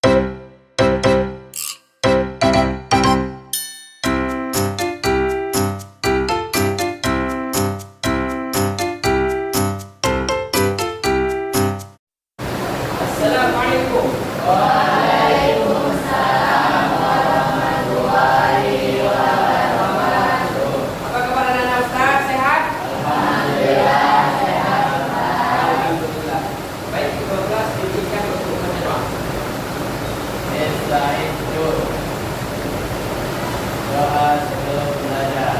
Assalamualaikum. Apa kabar anak-anak Ustaz? Sehat? Alhamdulillah. Baik, kita kelas diberikan untuk menjawab. Itu doa sebelum belajar.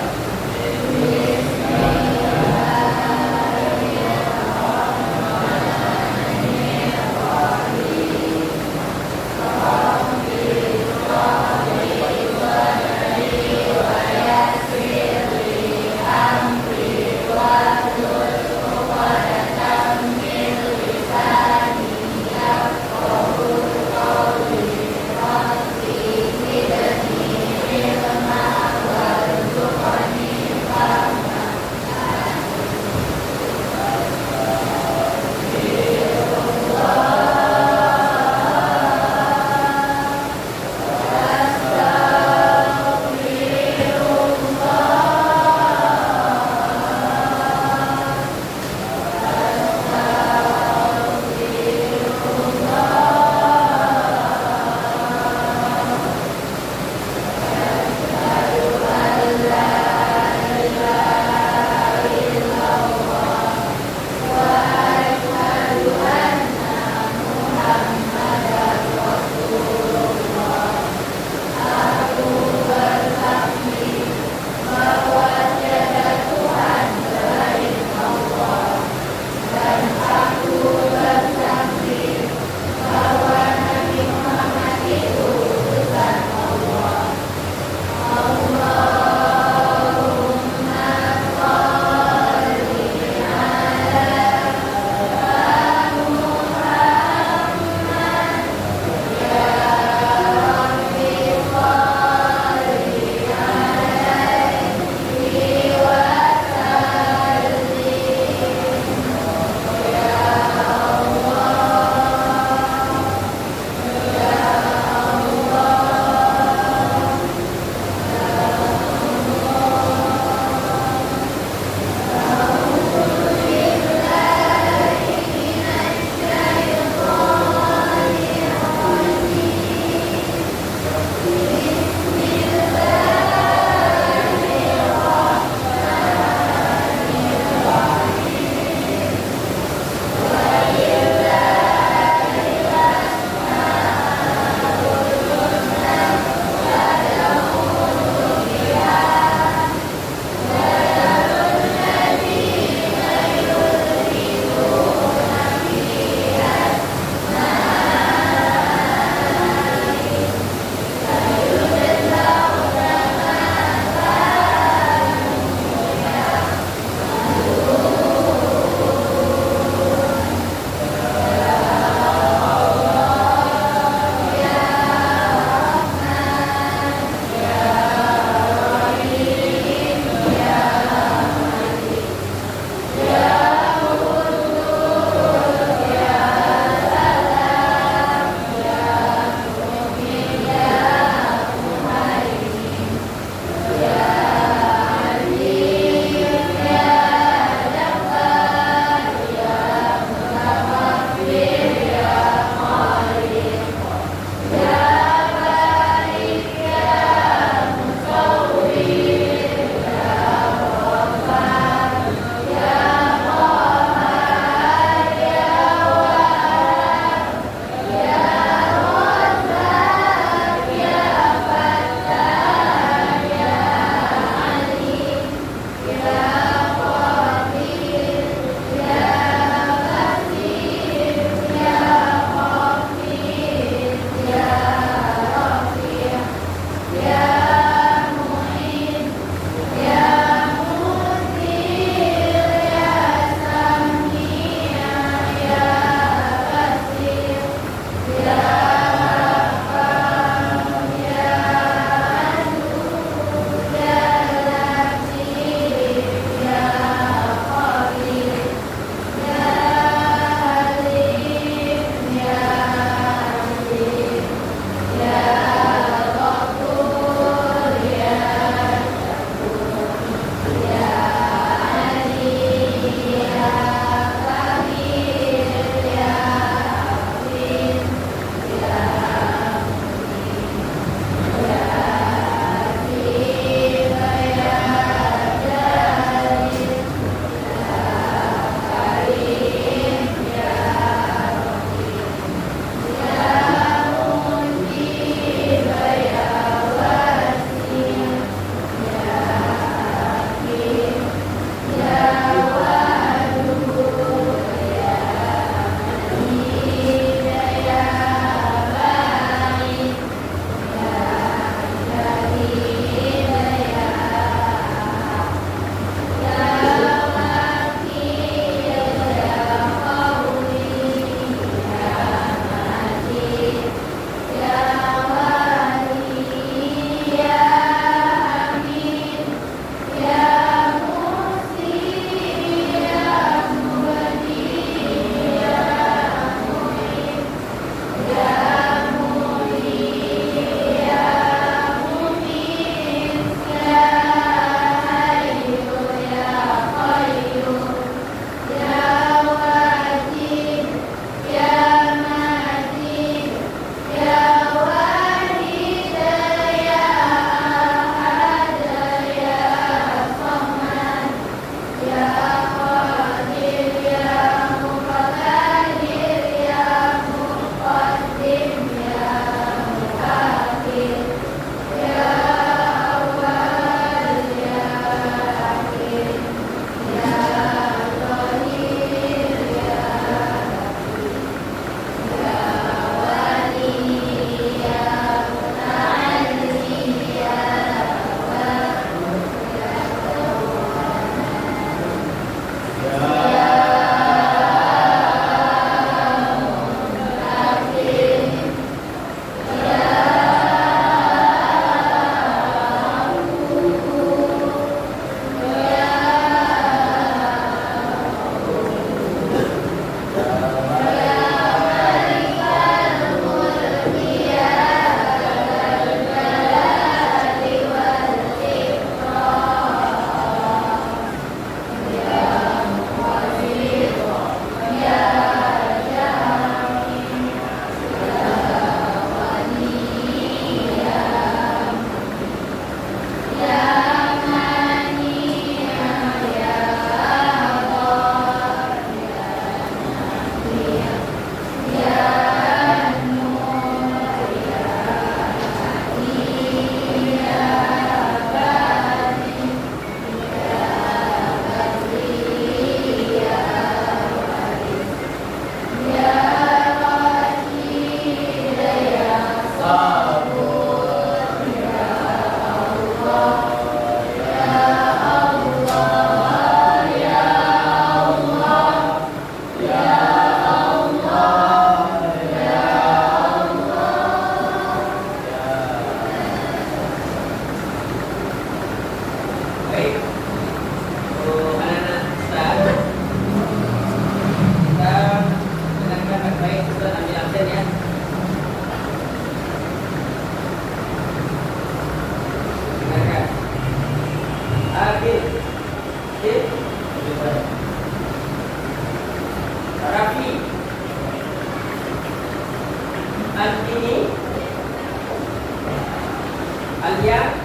Alia,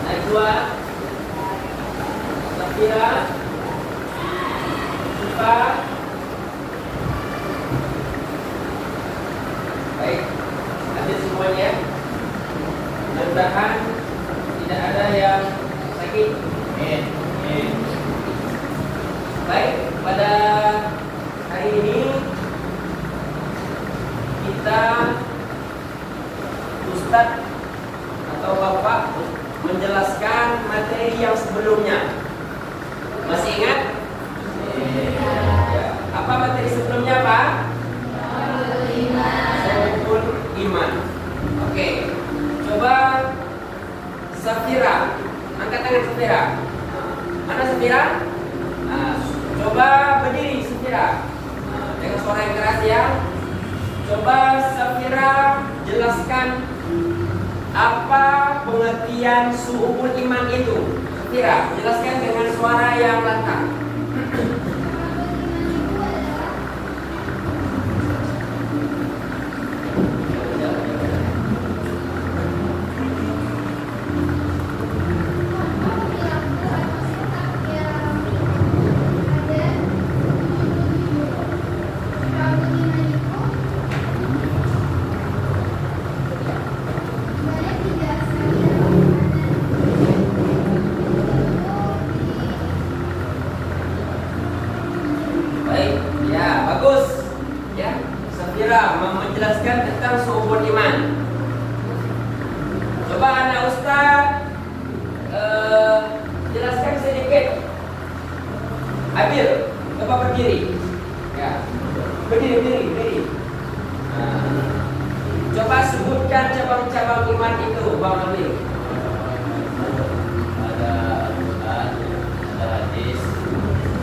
Najwa, Safira, Syifa. Baik, ada semuanya. Mudah-mudahan tidak ada yang sakit. Baik, pada hari ini kita Ustadz atau Bapak menjelaskan materi yang sebelumnya. Masih ingat? Ya. Apa materi sebelumnya, Pak? Syu'ubul iman. Oke. Coba Safira, angkat tangan Safira. Mana Safira? Nah, coba berdiri Safira. Dengan suara yang keras ya. Coba Safira jelaskan apa pengertian syu'ubul iman itu. Safira, jelaskan dengan suara yang lantang. Menjelaskan tentang syu'ubul iman. Coba anak Ustaz jelaskan sedikit. Abil, coba berdiri. Ya, berdiri. Coba sebutkan cabang-cabang iman itu, Bang Abil. Ada Al-Quran, ada hadis,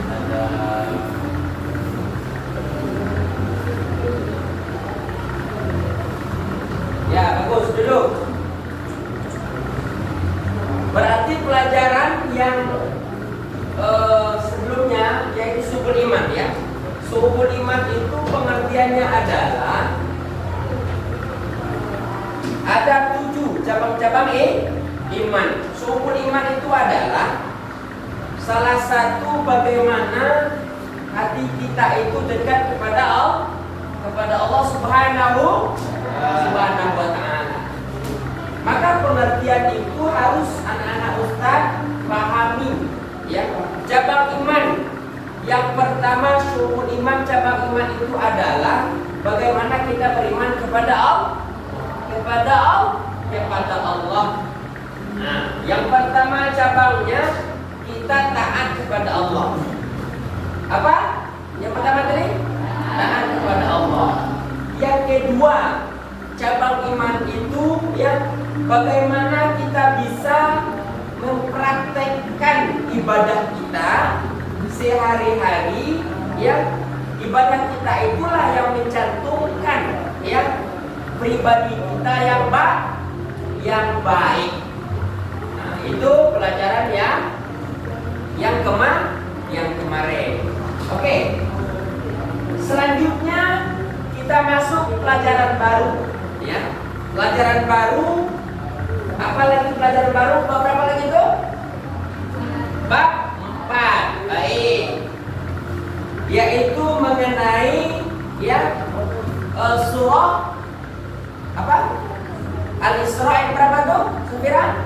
ada ya, bagus, duduk. Berarti pelajaran yang sebelumnya yaitu syu'ubul iman ya. Syu'ubul iman itu pengertiannya adalah ada 7 cabang-cabang iman. Syu'ubul iman itu adalah salah satu bagaimana hati kita itu dekat kepada Allah Subhanahu wa ta'ala. Maka pengertian itu harus anak-anak Ustaz pahami ya. Cabang iman yang pertama, syu'ubul iman, cabang iman itu adalah bagaimana kita beriman kepada Allah. Nah, yang pertama cabangnya kita taat kepada Allah. Apa? Yang pertama tadi? Taat kepada Allah. Yang kedua, cabang iman itu ya bagaimana kita bisa mempraktekkan ibadah kita sehari-hari ya. Ibadah kita itulah yang mencantumkan ya pribadi kita yang baik. Nah, itu pelajaran yang kemarin. Oke. Selanjutnya kita masuk pelajaran baru ya. Pelajaran baru apa lagi pelajaran baru? Bab berapa lagi itu? Bab 4. Baik. Yaitu mengenai ya surah apa? Al-Isra ayat berapa tuh? Sufira?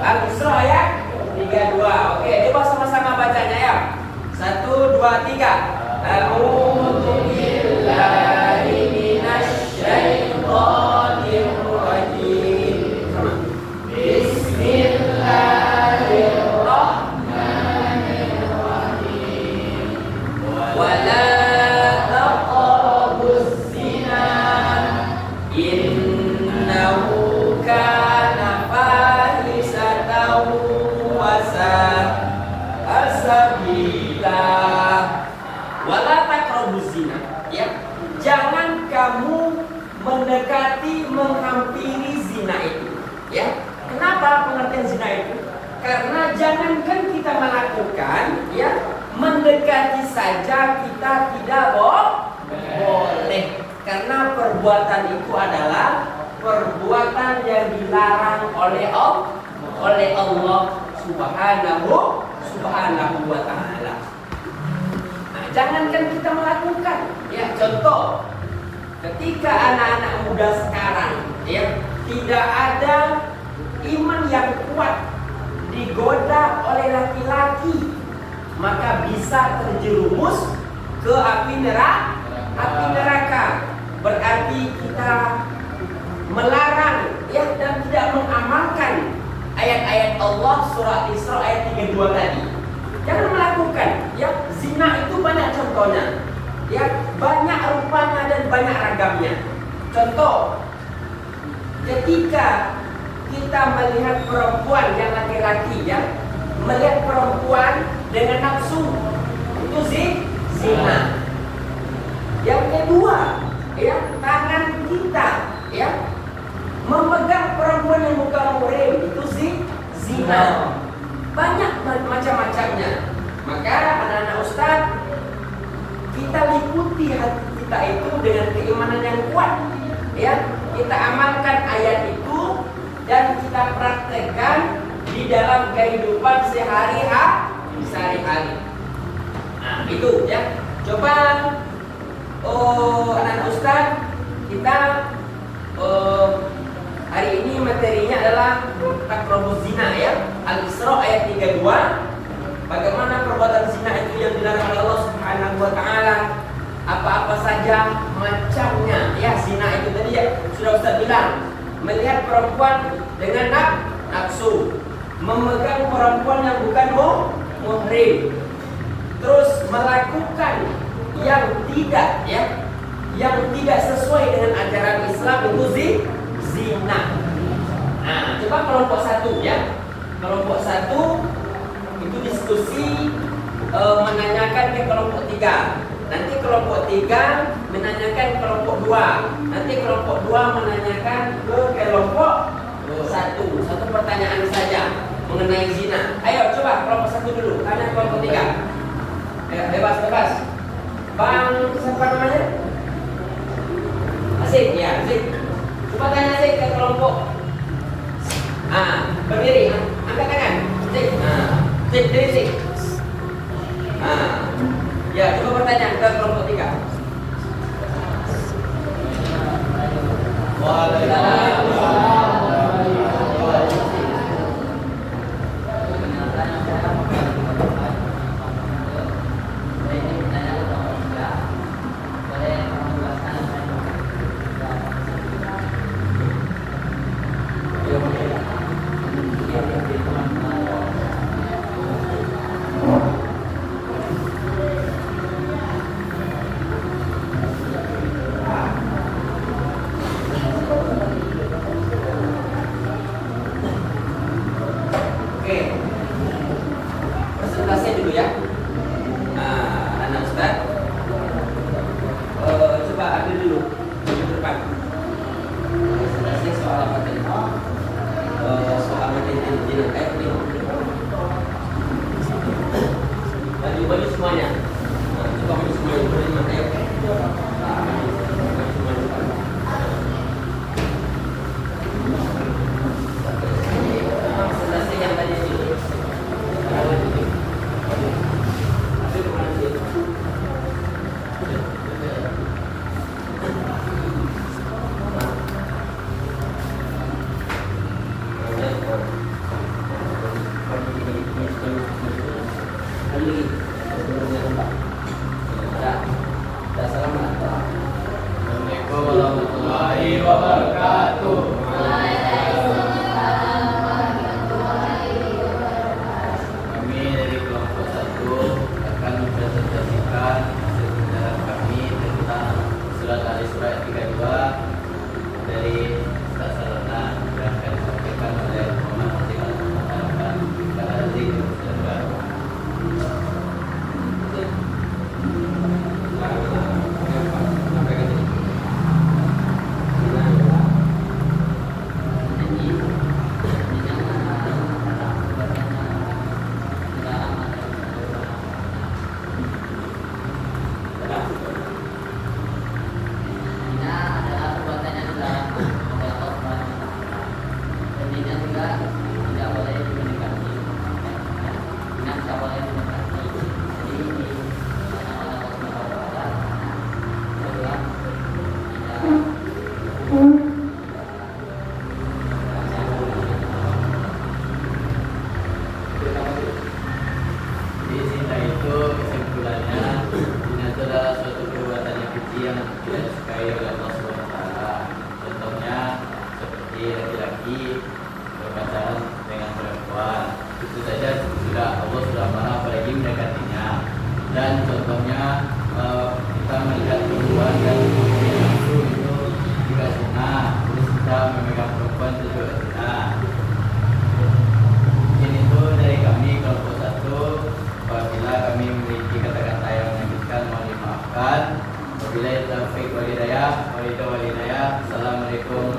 Al-Isra ayat 32. Oke, coba sama-sama bacanya ya. 1, 2, 3. A'udzu billahi minasy syaithanir rajim. Bismillahirrahmanirrahim. Wala taqrabuz zina innahu kana fahisatan wa sa'a sabila. Wala taqrabuz zina ya. Jangan kamu mendekati, menghampiri zina itu ya. Kenapa pengertian zina itu? Karena jangankan kita melakukan ya, mendekati saja kita tidak boleh. Karena perbuatan itu adalah perbuatan yang dilarang oleh Allah Subhanahu wa taala. Nah, jangankan kita melakukan, ya contoh ketika anak-anak muda sekarang ya tidak ada iman yang kuat, digoda oleh laki-laki, maka bisa terjerumus ke api neraka. Berarti kita melarang ya dan tidak mengamalkan ayat-ayat Allah surah Isra ayat 32 tadi. Jangan melakukan ya, zina itu banyak contohnya. Ya, banyak rupanya dan banyak ragamnya. Contoh, ketika kita melihat perempuan yang laki-laki ya, melihat perempuan dengan nafsu, itu zina. Yang kedua, ya, tangan kita ya memegang perempuan yang bukan muhrim, itu zina. Banyak macam-macamnya. Maka anak-anak ustaz, kita ikuti hati kita itu dengan keimanan yang kuat, ya. Kita amalkan ayat itu dan kita praktekkan di dalam kehidupan sehari-hari. Nah, itu ya. Coba anak ustaz, kita hari ini materinya adalah takrobus zina ya. Al-Isra ayat 32. Bagaimana perbuatan zina itu yang dilarang oleh Allah Subhanahu wa taala. Apa-apa saja macamnya ya, zina itu tadi ya sudah Ustaz bilang, melihat perempuan dengan nafsu, memegang perempuan yang bukan muhrim, terus melakukan yang tidak sesuai dengan ajaran Islam, itu zina. Nah, coba kelompok satu ya. Kelompok satu itu diskusi menanyakan ke kelompok 3. Nanti kelompok 3 menanyakan ke kelompok 2. Nanti kelompok 2 menanyakan ke kelompok 1. Satu pertanyaan saja mengenai zina. Ayo coba kelompok 1 dulu, tanya kelompok 3. Bebas. Bang, siapa namanya? Asik, ya Asik. Coba tanya Asik ke kelompok. Berdiri, angkat tangan. Asik. Asik, diri Asik. Ya, coba bertanya ke kelompok 3. Waalaikumsalam.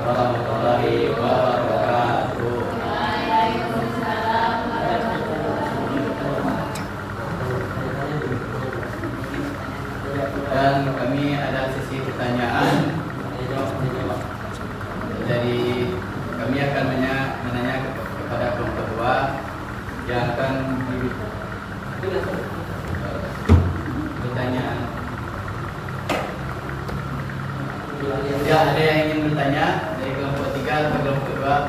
warahmatullahi wabarakatuh. Dan kami ada sesi pertanyaan. Jadi kami akan menanya kepada kelompok 2 yang akan pertanyaan. Ya, ada yang ingin bertanya dari kelompok 3 atau kelompok 2?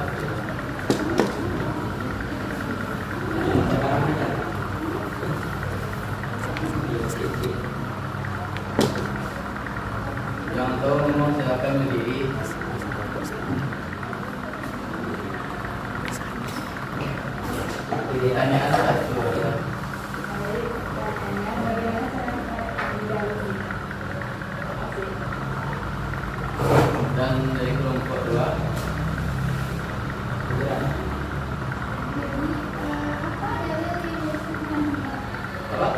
Yang tahu ngomong silakan berdiri. Pertanyaan satu. Dan dari kelompok 2. Apa?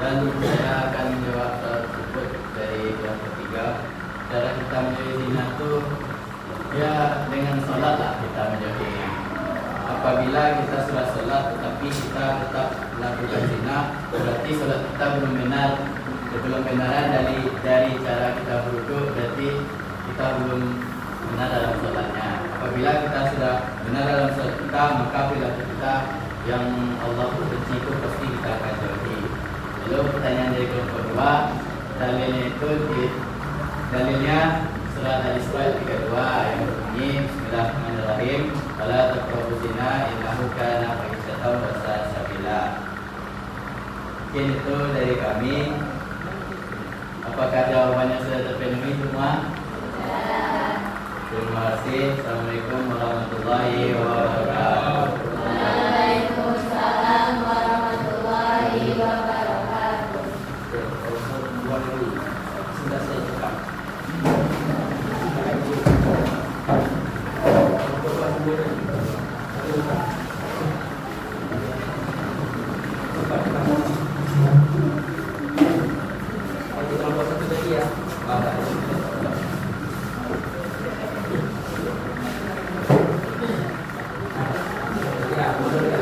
Dan saya akan menjawab soal tersebut dari kelompok 3. Cara kita menjauhi zina itu ya dengan sholat lah kita menjauhi. Apabila kita sudah sholat tetapi kita tetap melakukan zina, berarti sholat kita belum benaran dari cara kita berwudu, berarti kita belum benar dalam sholatnya. Apabila kita sudah benar dalam sholat kita, maka perilaku kita yang Allah benci itu pasti kita akan jauhi. Lalu pertanyaan dari kelompok 2, dalilnya surat Al-Isra 32 yang berbunyi Bismillahirrahmanirrahim, wala taqrabuz zina innahu kana fahishatan wa sa'a sabila. Mungkin itu dari kami. Apakah jawabannya sudah terpenuhi semua? Terima kasih. Assalamualaikum warahmatullahi wabarakatuh. Waalaikumsalam warahmatullahi wabarakatuh. Sudah saya cakap. Kelompok 1 tadi ya. Ya, boleh ya.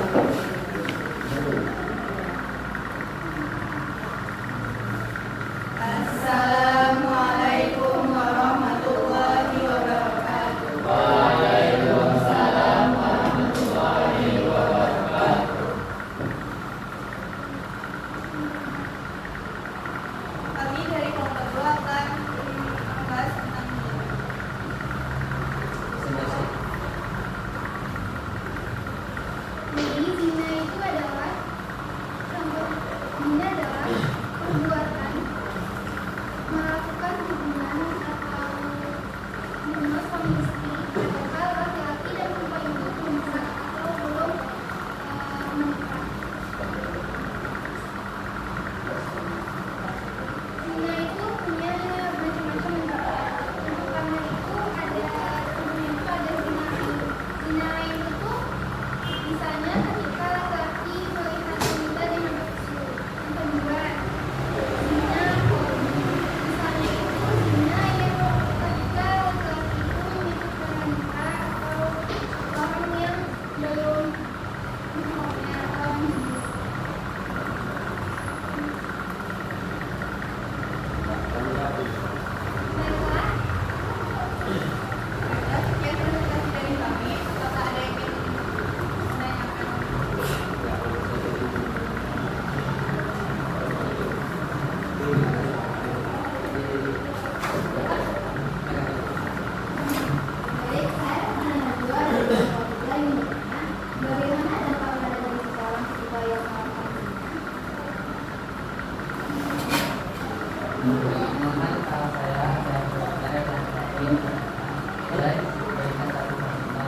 Assalamualaikum warahmatullahi wabarakatuh. Waalaikumsalam warahmatullahi wabarakatuh. Kami dari kelompok 2 akan membahas tentang Jadi zina itu adalah perbuatan melakukan hubungan atau hubungan suami istri antara laki-laki dan perempuan itu belum sah atau belum menikah. Zina itu punya macam-macam bentuk. Untuk karena itu ada zina lain. Zina lain itu misalnya ketika laki-laki melihat wanita dengan nafsu. Yang kedua, zina korban. Misalnya itu zina yang ketika laki-laki itu menyebutkan wanita atau orang yang belum mengetahuinya atau menghubungi. Baiklah, sekian presentasi dari kami. Apakah ada yang ingin menanyakan? baik, saya pertanyaan kedua dari kelompok 3 yang bertanya, bagaimana dampak pada diri seseorang ketika ia melakukan zina? Mohon kalau saya boleh berikan satu contoh dari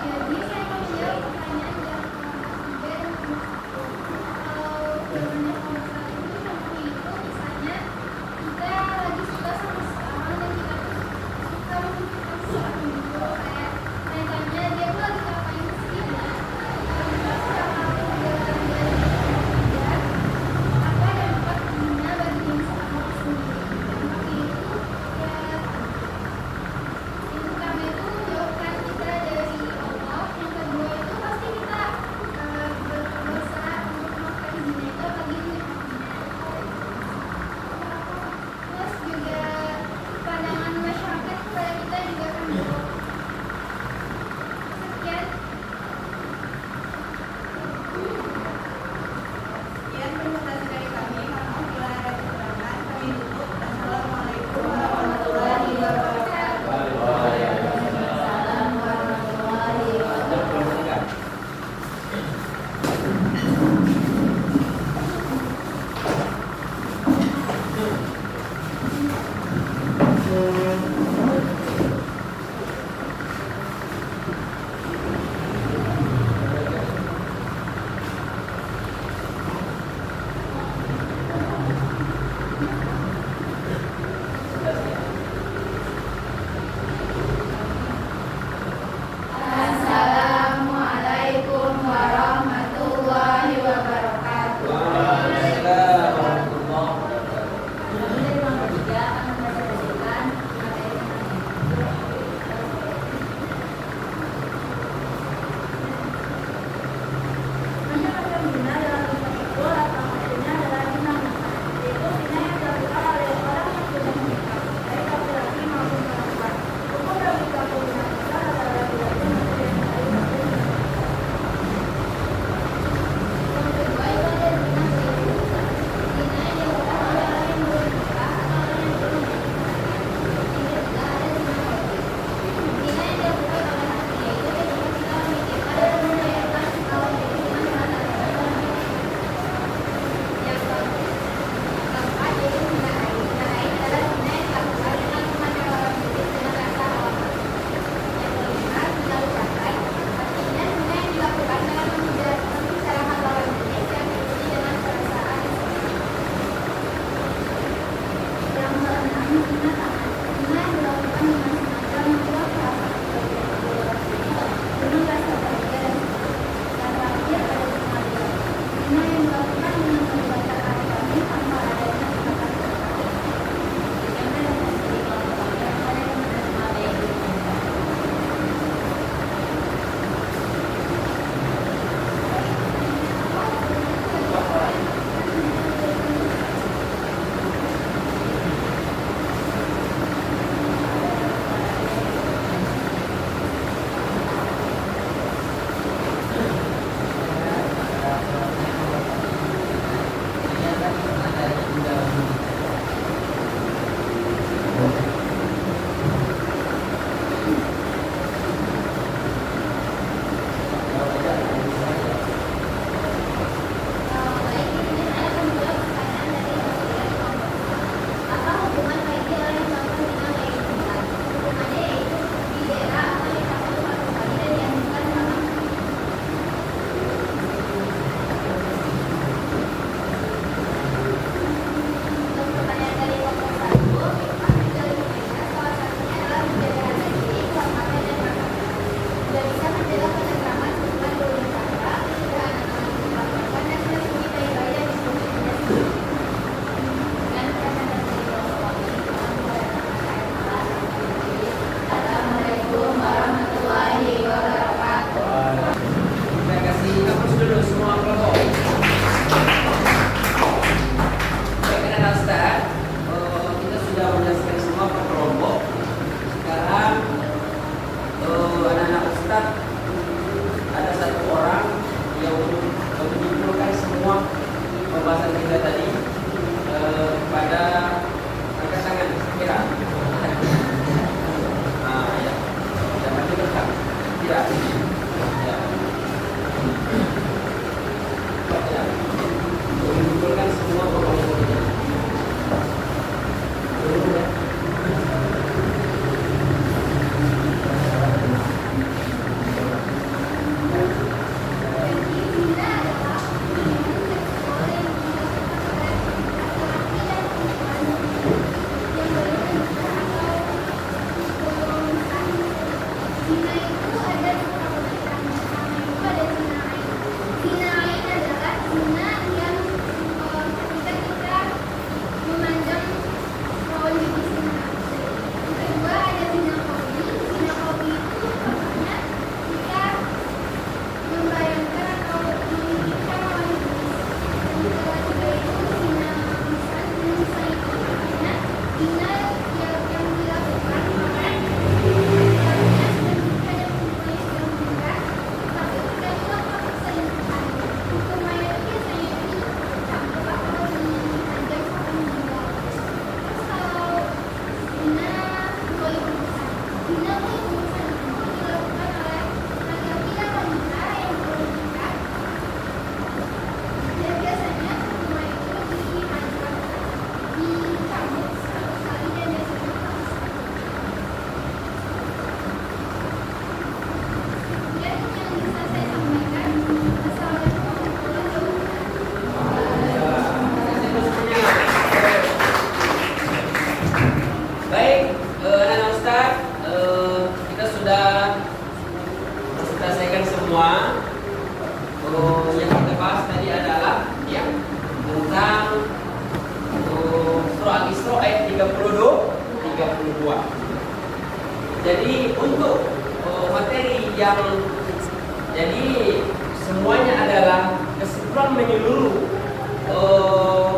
Jadi saya mau menjawab pertanyaan dari kelompok 3 dan kelompok 1. Kalau jawabannya kelompok 1 itu seperti itu, misalnya kita lagi suka sama seseorang dan kita tuh suka memikirkan seseorang itu Jadi untuk materi yang jadi semuanya adalah kesimpulan menyeluruh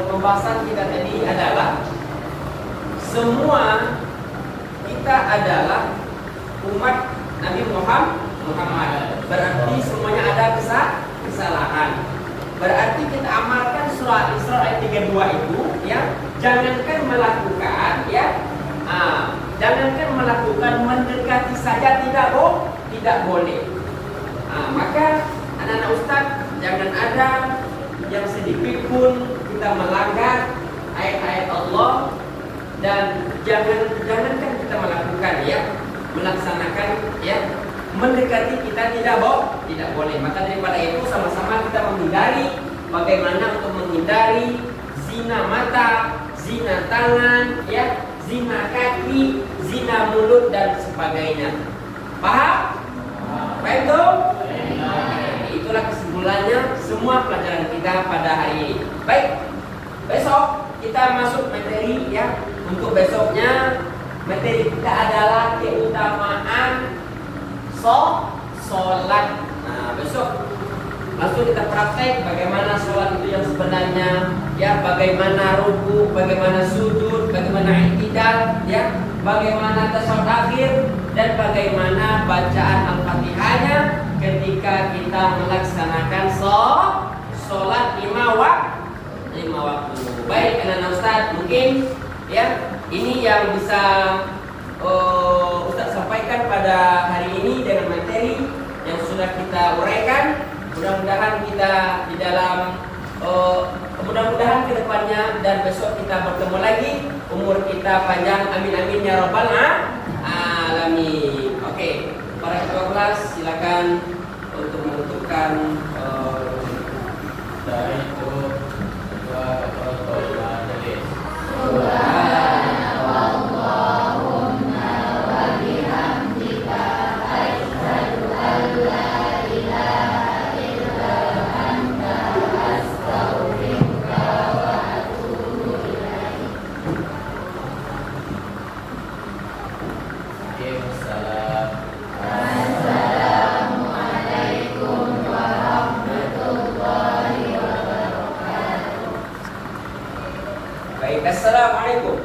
pembahasan kita tadi adalah semua kita adalah umat Nabi Muhammad. Berarti semuanya ada kesalahan. Berarti kita amalkan surah Isra ayat 32 itu ya, jangankan melakukan ya, jangankan melakukan, mendekati saja tidak boleh. Maka anak-anak Ustaz jangan ada yang sedikit pun kita melanggar ayat-ayat Allah, dan jangankan kita melakukan ya, melaksanakan ya, mendekati kita tidak boleh. Maka daripada itu sama-sama kita menghindari, bagaimana untuk menghindari zina mata, zina tangan ya, zina kaki, zina mulut dan sebagainya. Paham? Baik tuh? Itulah kesimpulannya semua pelajaran kita pada hari ini. Baik, besok kita masuk materi ya. Untuk besoknya materi kita adalah keutamaan sholat. Nah, besok langsung kita praktek bagaimana sholat itu yang sebenarnya ya, bagaimana ruku, bagaimana sujud, bagaimana i'tidal ya, bagaimana tasyahud akhir, dan bagaimana bacaan Al-Fatihahnya ketika kita melaksanakan sholat 5 waktu. Baik anak-anak Ustaz, mungkin ya ini yang bisa Ustaz sampaikan pada hari ini dengan materi yang sudah kita uraikan. Mudah-mudahan kita di dalam mudah-mudahan kedepannya dan besok kita bertemu lagi, umur kita panjang, amin amin ya rabbal alamin. Oke, para ketua kelas silakan untuk menentukan dari itu ketua majelis. Baik, assalamualaikum.